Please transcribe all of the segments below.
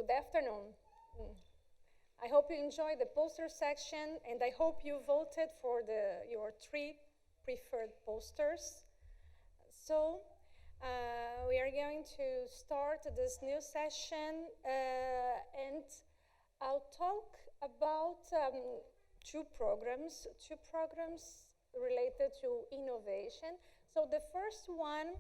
Good afternoon. Mm. I hope you enjoyed the poster section, and I hope you voted for your 3 preferred posters. So we are going to start this new session, and I'll talk about 2 programs related to innovation. So the first one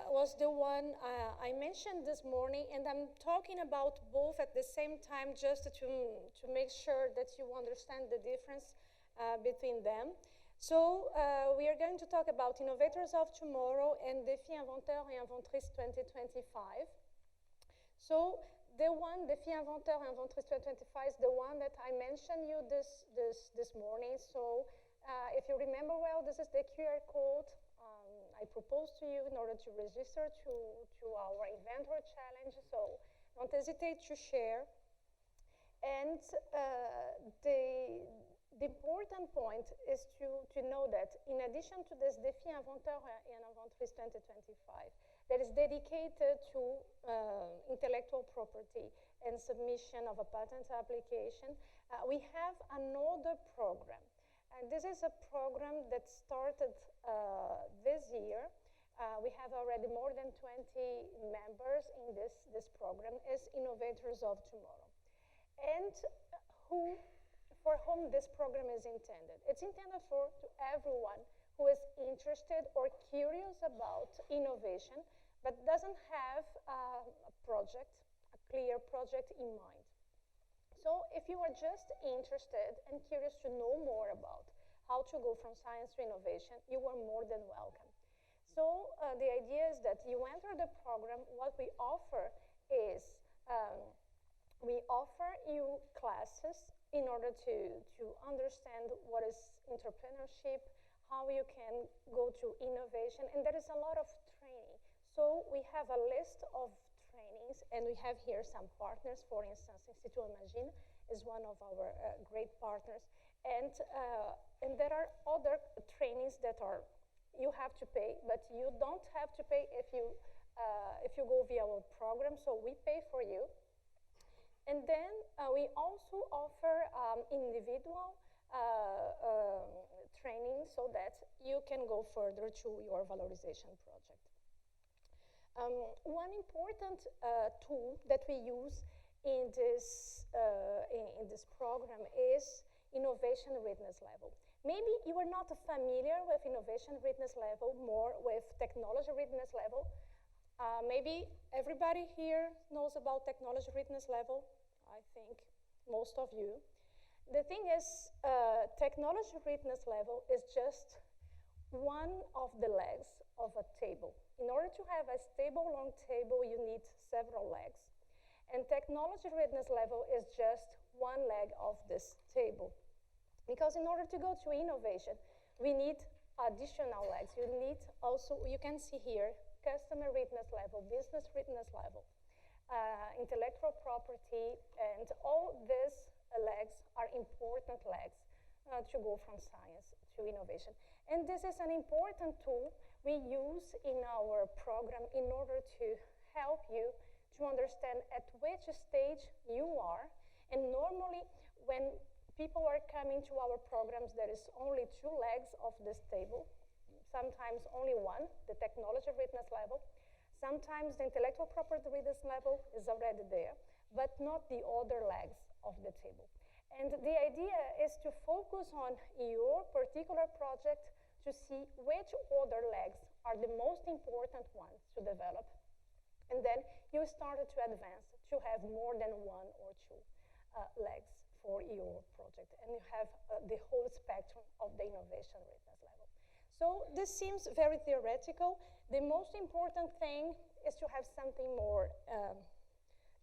was the one I mentioned this morning, and I'm talking about both at the same time just to make sure that you understand the difference between them. So we are going to talk about Innovators of Tomorrow and Défi Inventeurs et Inventrices 2025. So the one, Défi Inventeurs et Inventrices 2025, is the one that I mentioned you this morning. So if you remember well, this is the QR code I proposed to you in order to register to our Inventor Challenge. So don't hesitate to share. And the important point is to know that in addition to this Défi Inventeurs et Inventrices 2025, that is dedicated to intellectual property and submission of a patent application, we have another program. And this is a program that started this year. We have already more than 20 members in this program as Innovators of Tomorrow. And for whom this program is intended. It's intended for everyone who is interested or curious about innovation, but doesn't have a clear project in mind. So if you are just interested and curious to know more about how to go from science to innovation, you are more than welcome. So the idea is that you enter the program. What we offer is we offer you classes in order to understand what is entrepreneurship, how you can go to innovation, and there is a lot of training. So we have a list of trainings, and we have here some partners. For instance, Institut Imagine is one of our great partners, and there are other trainings that you have to pay, but you don't have to pay if you go via our program. So we pay for you, and then we also offer individual training so that you can go further to your valorization project. One important tool that we use in this program is innovation readiness level. Maybe you are not familiar with innovation readiness level, more with technology readiness level. Maybe everybody here knows about technology readiness level. I think most of you. The thing is, technology readiness level is just one of the legs of a table. In order to have a stable long table, you need several legs. And technology readiness level is just one leg of this table. Because in order to go to innovation, we need additional legs. You need also, you can see here, customer readiness level, business readiness level, intellectual property, and all these legs are important legs to go from science to innovation. And this is an important tool we use in our program in order to help you to understand at which stage you are. And normally, when people are coming to our programs, there is only 2 legs of this table, sometimes only one, the technology readiness level. Sometimes the intellectual property readiness level is already there, but not the other legs of the table. And the idea is to focus on your particular project to see which other legs are the most important ones to develop. And then you started to advance to have more than 1 or 2 legs for your project. And you have the whole spectrum of the innovation readiness level. So this seems very theoretical. The most important thing is to have something more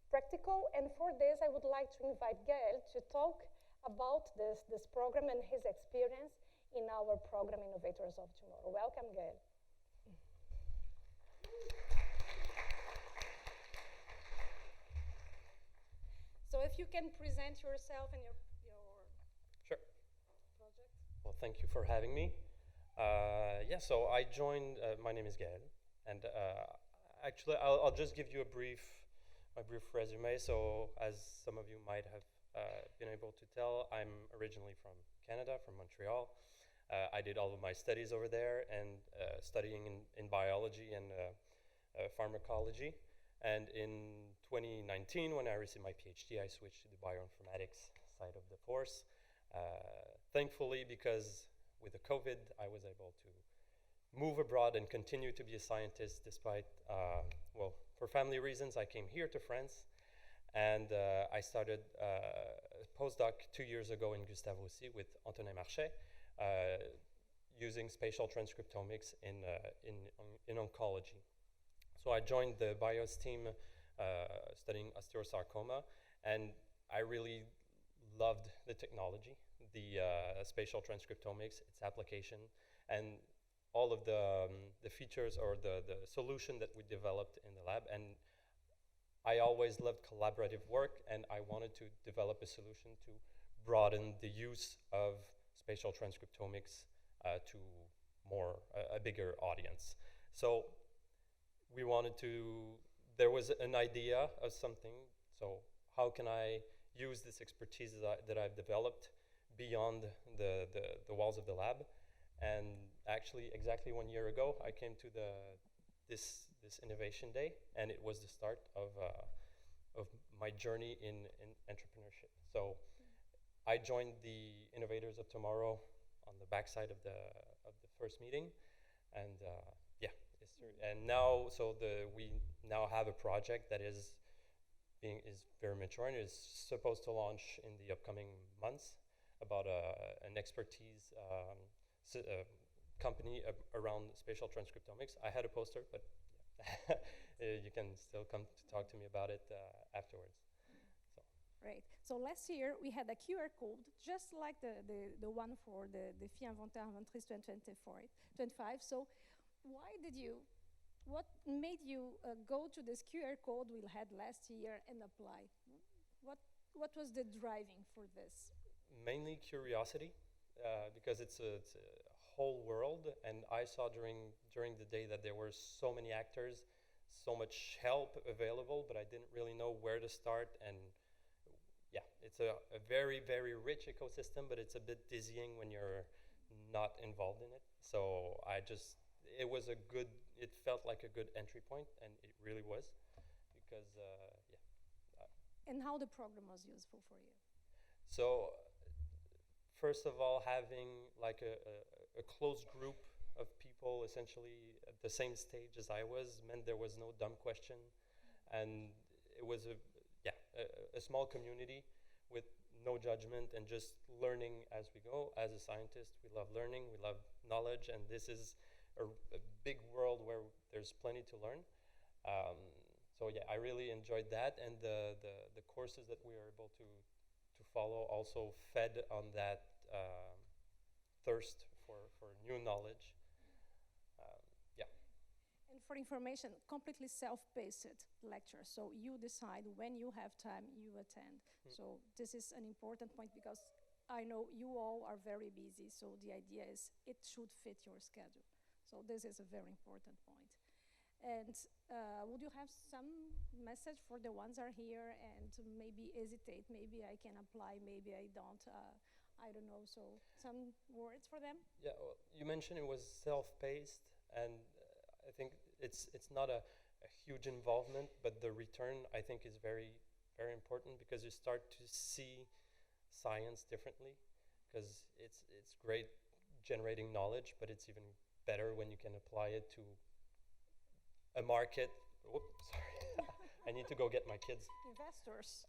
practical. And for this, I would like to invite Gael to talk about this program and his experience in our program, Innovators of Tomorrow. Welcome, Gael. So if you can present yourself and your Sure. project. Well, thank you for having me. So I joined, my name is Gael, and actually I'll just give you a brief my brief resume. So, as some of you might have been able to tell, I'm originally from Canada, from Montreal. I did all of my studies over there and studying in biology and pharmacology. And in 2019, when I received my PhD, I switched to the bioinformatics side of the force. Thankfully, because with the COVID, I was able to move abroad and continue to be a scientist despite, well, for family reasons, I came here to France and I started a postdoc 2 years ago in Gustave Roussy with Antonin Marchais, using spatial transcriptomics in oncology. So I joined the BIOS team studying osteosarcoma, and I really loved the technology, the spatial transcriptomics, its application, and all of the features or the solution that we developed in the lab. And I always loved collaborative work, and I wanted to develop a solution to broaden the use of spatial transcriptomics to a bigger audience. So we wanted to, there was an idea of something, so how can I use this expertise that I've developed beyond the walls of the lab? And actually, exactly 1 year ago, I came to this Innovation Day, and it was the start of my journey in entrepreneurship. So I joined the Innovators of Tomorrow on the backside of the first meeting, and yeah, and now we now have a project that is very mature and is supposed to launch in the upcoming months about an expertise company around spatial transcriptomics. I had a poster, but you can still come to talk to me about it afterwards. So. Right. So last year we had a QR code, just like the one for the Défi Inventaire Inventrice 2025. So what made you go to this QR code we had last year and apply? What was the driving for this? Mainly curiosity, because it's a whole world, and I saw during the day that there were so many actors, so much help available, but I didn't really know where to start. And yeah, it's a very, very rich ecosystem, but it's a bit dizzying when you're not involved in it. So it felt like a good entry point, and it really was, because yeah. And how the program was useful for you? So first of all, having like a close group of people essentially at the same stage as I was meant there was no dumb question, and it was a small community with no judgment and just learning as we go. As a scientist, we love learning, we love knowledge, and this is a big world where there's plenty to learn. So yeah, I really enjoyed that, and the courses that we were able to follow also fed on that thirst for new knowledge. Yeah. And for information, completely self-paced lecture. So you decide when you have time, you attend. So this is an important point, because I know you all are very busy. So the idea is it should fit your schedule. So this is a very important point. And would you have some message for the ones that are here and maybe hesitate? Maybe I can apply, maybe I don't. I don't know. So some words for them? Yeah, well, you mentioned it was self-paced, and I think it's not a huge involvement, but the return I think is very, very important, because you start to see science differently, because it's great generating knowledge, but it's even better when you can apply it to a market. Whoops, sorry. I need to go get my kids. Investors.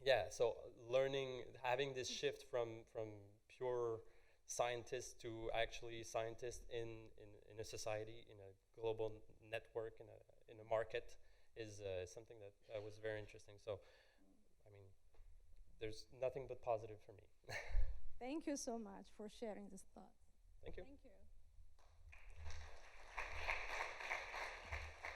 Yeah, so learning, having this shift from pure scientists to actually scientists in a society, in a global network, in a market, is something that was very interesting. So, I mean, there's nothing but positive for me. Thank you so much for sharing this thought. Thank you. Thank you.